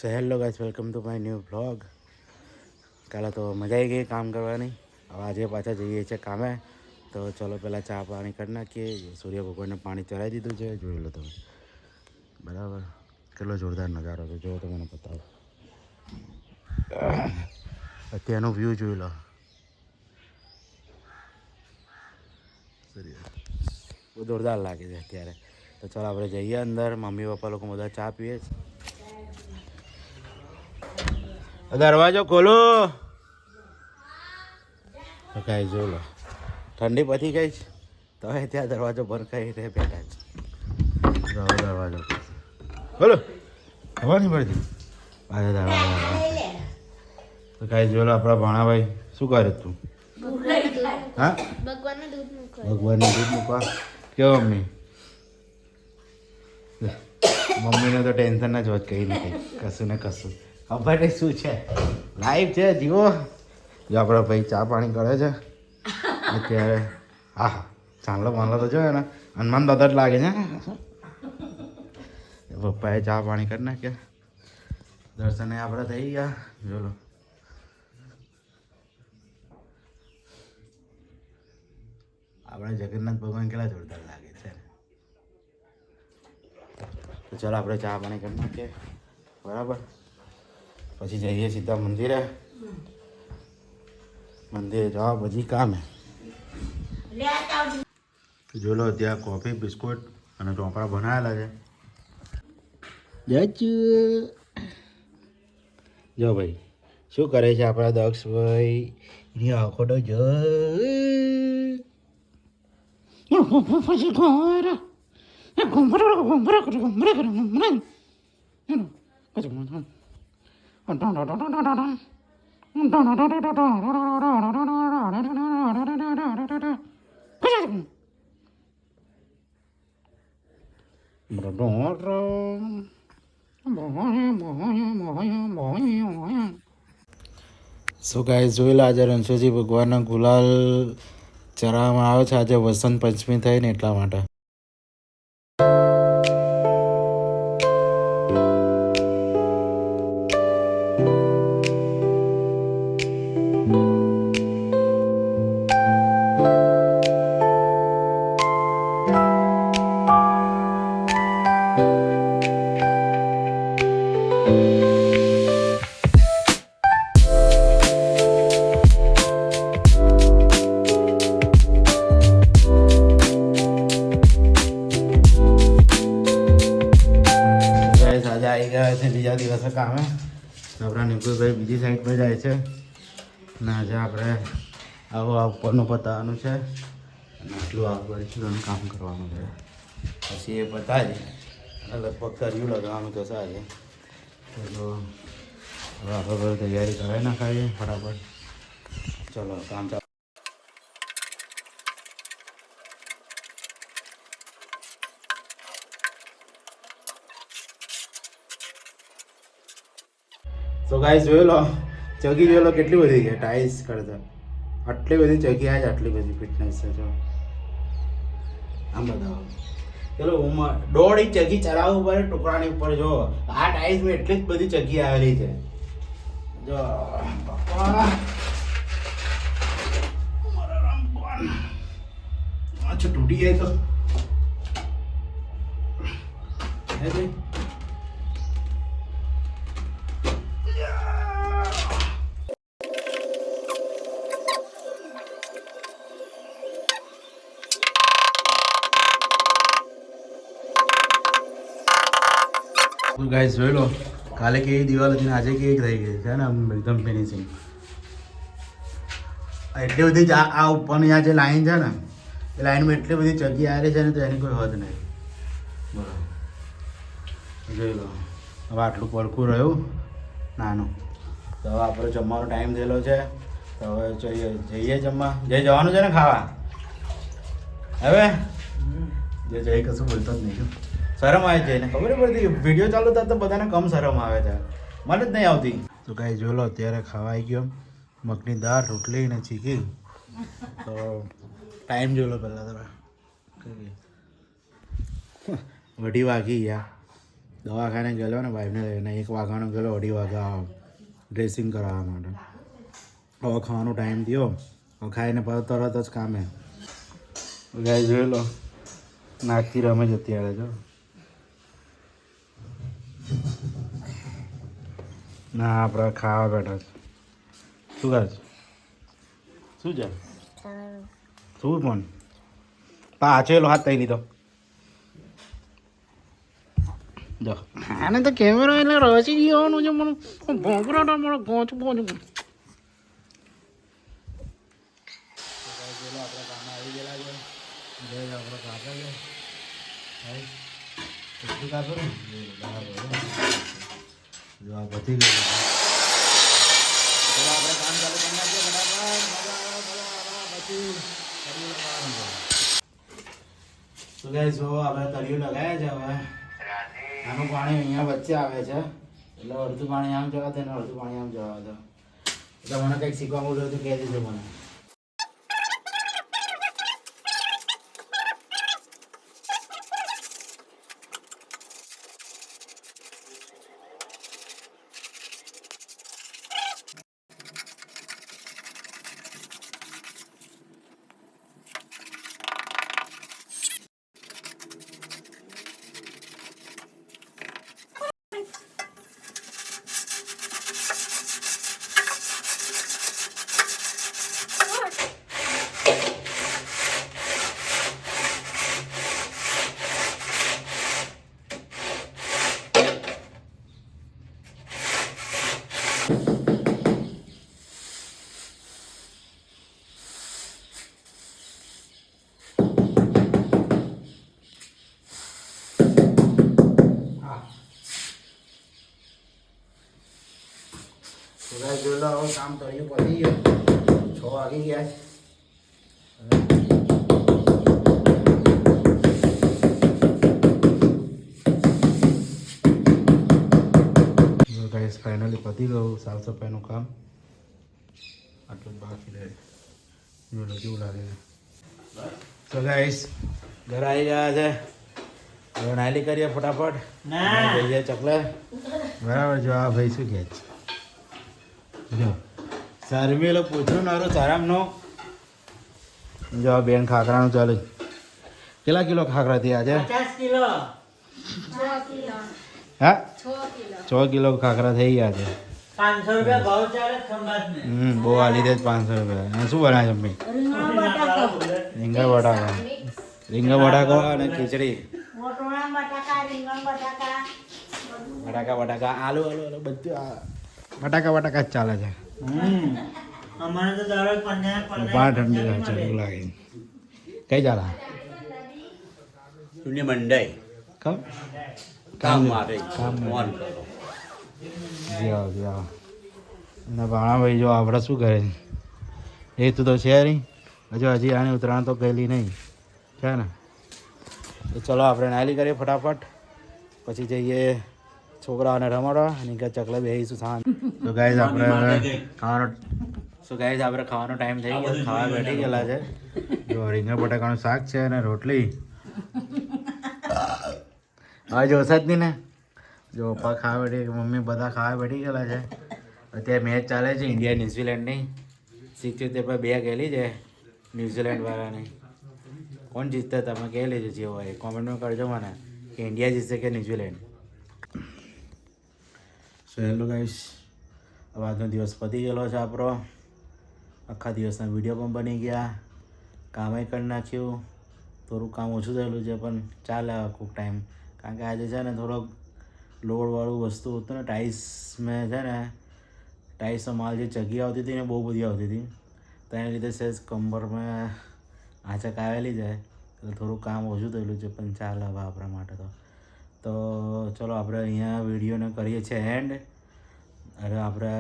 So hello guys, welcome to my new vlog. કાલે તો મજા આવી ગઈ કામ કરવાની. હવે આજે પાછા જઈએ છીએ કામે. તો ચલો પહેલાં ચા પાણી કરી નાખીએ. સૂર્ય ભગવાનને પાણી ચડાવી દીધું છે, જોઈ લો તમે. બરાબર, કેટલો જોરદાર નજારો છે, જો તમને બતાવો. અત્યારનો વ્યૂ જોઈ લો. બહુ જોરદાર લાગે છે અત્યારે. તો ચાલો આપણે જઈએ અંદર. મમ્મી પપ્પા લોકો બધા ચા પીએ. દરવાજો ખોલો. કાંઈ જોઈ લો, ઠંડી પતી ગઈ છે તો હવે ત્યાં દરવાજો બંધ કરીને બેઠા છે. દરવાજો બોલો, ખબર નહીં પડતી. પાછા દરવાજો તો કાંઈ જોઈ લો. આપણા ભાણાભાઈ શું કરે તું? હા, ભગવાનનું દૂધ મૂકવા. કેવો મમ્મી? મમ્મીને તો ટેન્શન જ હોત કંઈ નહીં, કશું ને કશું. ખબર નહીં શું છે, લાઈફ છે, જીવો. જો આપણો ભાઈ ચા પાણી કરે છે અત્યારે. હા હા, ચાંદલો બાંધલો તો જોયો ને, હનુમાન દાદા જ લાગે છે. પપ્પાએ ચા પાણી કરી નાખ્યા. દર્શને આપણે થઈ ગયા. જોલો, આપણે જગન્નાથ ભગવાન કેટલા જોરદાર લાગે છે. તો ચાલો આપણે ચા પાણી કરી નાખીએ. બરાબર, પછી જઈએ સીધા મંદિરે. મંદિરે જવા પછી કામે. જો લો, ત્યાં કોફી બિસ્કુટ અને ચોપડા બનાવેલા છે. જો ભાઈ શું કરે છે આપણા દક્ષભાઈ? એની આંખો તો જો. સો ગાઈસ, જોઈ લો, આજે રણછોડજી ભગવાનના ગુલાલ ચરાવવામાં આવે છે. આજે વસંત પંચમી થઈ ને એટલા માટે. આવી ગયા છે બીજા દિવસે કામે. આપણા નિકુલભાઈ બીજી સાઈડ પર જાય છે અને આજે આપણે આવું આ ઉપરનું પતાવવાનું છે અને આટલું આ બરીનું કામ કરવાનું છે. પછી એ પતાવી લગભગ તર્યું લગાવવાનું થશે આજે. તો જો હવે આપણે તૈયારી કરાવી નાખાઈએ ફટાફટ. ચલો કામ ચાલુ. તો ગાઈસ જોઈ લો, ચગી જોઈ લો કેટલી બધી છે ટાઈલ્સ કરતા. આટલી બધી ચગી આવે છે, આટલી બધી ફિટનેસ છે. જો આમ બતાવો. ચલો દોઢ ઇંચ ચગી ચડાવવું પડે ટુકડાની ઉપર. જો આ ટાઈલ્સમાં એટલી જ બધી ચગી આવેલી છે. જો પપ્પા અચ્છા તૂટી જાય તો તો ગાઈસ જોઈ લો, કાલે કેવી દિવાલ હતી ને આજે કેવી થઈ ગઈ છે ને એકદમ ફિનિશિંગ. એટલી બધી આ ઉપરની આ જે લાઈન છે ને, એ લાઈનમાં એટલી બધી ચગી આવેલી છે ને, તો એની કોઈ હદ નહીં. બરાબર, જોઈ લો. હવે આટલું પડખું રહ્યું નાનું. તો હવે આપણે જમવાનો ટાઈમ થયેલો છે. તો હવે જઈએ જમવા. જઈ જવાનું છે ને ખાવા? હવે જઈ કશું બોલતો જ નહીં. શરમ આવે છે ને, ખબર પડતી. વિડીયો ચાલુ થાય તો બધાને કમ શરમ આવે છે, મને જ નહીં આવતી. તો કાંઈ જોઈ લો, અત્યારે ખાવા આવી ગયો મગની દાળ, રોટલી ને ચીકી. તો ટાઈમ જોઈ લો પહેલાં તમે. વઢી વાગી ગયા દવાખાને ગયેલો ને વાઈફને લઈને 1 વાગ્યાનો ગયેલો 2:30 વાગ્યા ડ્રેસિંગ કરાવવા માટે. હવે ખાવાનો ટાઈમ થયો, હવે ખાઈને પાછો તરત જ કામે. ગાય જોઈ લો, નાકથી રમે છે અત્યારે. જો ના આપણે ખાવા બેઠા છે. શું કહે છે? શું છે? શું પણ પાછેલો હાથ થઈ લીધો. જો આને તો કેમેરા એટલે રસી જવાનું છે. મને ભોંકરાટા મળે પહોંચ. આપણે કામ આવી ગયેલા છે. આપણે કાપે છે. કેટલું કાપે ને જો આ બધી ગયું. આપણે કામ ચાલુ કરી નાખીએ ફટાફટ. તો ગાઈસ જો આપણે તળિયું લગાવ્યા છે. હવે આનું પાણી અહીંયા વચ્ચે આવે છે, એટલે અડધું પાણી આમ જવા દે ને અડધું પાણી આમ જવા દો. એટલે મને કંઈક શીખવા મળ્યું તો કહી દેજો મને. જોઈ લો, હવે કામ કર્યું પતી ગયું. 6 વાગી ગયા છે. ગાઈસ ફાઇનલી પતી ગયું સાફ સફાઈનું કામ. આટલું બાકી રહે. જોડો કેવું લાગે છે. તો ગાઈસ ઘર આવી ગયા છે. હવે નાયલી કરીએ ફટાફટ. જઈએ ચકલે. બરાબર. જો આ ભાઈ શું કહે છે? જો શર્મેલો પૂછ્યું નારો સારામનો. જો બેન ખાખરાનું ચાલે. કેટલા કિલો ખાખરા થયા છે? 50 કિલો. હા 6 કિલો ખાખરા થઈ ગયા છે. 500 રૂપિયા ભાવ ચાલે ખંભાતને. બહુ આલી દે 500 રૂપિયા. અને શું બનાવે છે મમ્મી? રીંગણ બટાકો અને ખીચડી. બટાકા આલુ બધું બટાકા જ ચાલે છે. અમારે તો દરરોજ 15 ઠંડી રહે છે એવું લાગે. કઈ ચાલે? શૂન્ય મંડાઈ કામ માટે કામ ફોન કરો. અને ભાણાભાઈ જો આપણે શું કરે એ તું તો છે નહીં. હજી આની ઉત્તરાયણ તો ગયેલી નહીં છે ને. તો ચલો આપણે નાયલી કરીએ ફટાફટ, પછી જઈએ છોકરાઓને રમાડવા અને ચકલે બેસીશું સાંજ. તો ગાઈઝ આપણે ખાવાનો ટાઈમ થઈ ગયો. ખાવા બેઠી ગયેલા છે. જો રીંગણ બટાકાનું શાક છે અને રોટલી. હવે જોશે જ નહીં ને. જો પપ્પા ખાવા બેઠી, મમ્મી બધા ખાવા બેઠી ગયેલા છે. અત્યારે મેચ ચાલે છે ઇન્ડિયા ન્યુઝીલેન્ડની. 76 પર 2 ગયેલી છે ન્યુઝીલેન્ડવાળાની. કોણ જીતશે તમે કહી લેજો. જે હોય કોમેન્ટમાં કરજો મને કે ઇન્ડિયા જીતશે કે ન્યુઝીલેન્ડ. સો હેલો ગાઈસ, હવે આજનો દિવસ પતી ગયેલો છે આપણો. આખા દિવસના વિડીયો પણ બની ગયા, કામે કરી નાખ્યું. થોડુંક કામ ઓછું થયેલું છે પણ ચાલે હવે ખૂબ ટાઈમ. કારણ કે આજે છે ને થોડોક લોડવાળું વસ્તુ હતું ને. ટાઇલ્સ મેં છે ને ટાઇલ્સનો માલ જે ચગી આવતી હતી ને બહુ બધી આવતી હતી, તો એના લીધે સહેજ કમરમાં આંચક આવેલી જાય. એટલે થોડુંક કામ ઓછું થયેલું છે પણ ચાલે હવે આપણા માટે તો ચલો આપણે અહીંયા વિડીયોને કરીએ છીએ એન્ડ. અરે આપણે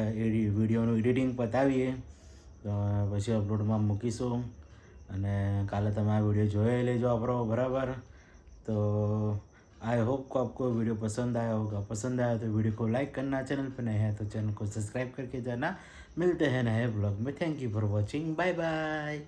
વિડીયોનું એડિટિંગ પતાવીએ તો પછી અપલોડમાં મૂકીશું. અને કાલે તમે આ વિડીયો જોઈ લેજો આપણો બરાબર. तो आई होप को आपको वीडियो पसंद आया होगा. पसंद आया तो वीडियो को लाइक करना, चैनल पर नए हैं तो चैनल को सब्सक्राइब करके जाना. मिलते हैं नए ब्लॉग में. Thank you for watching. Bye bye.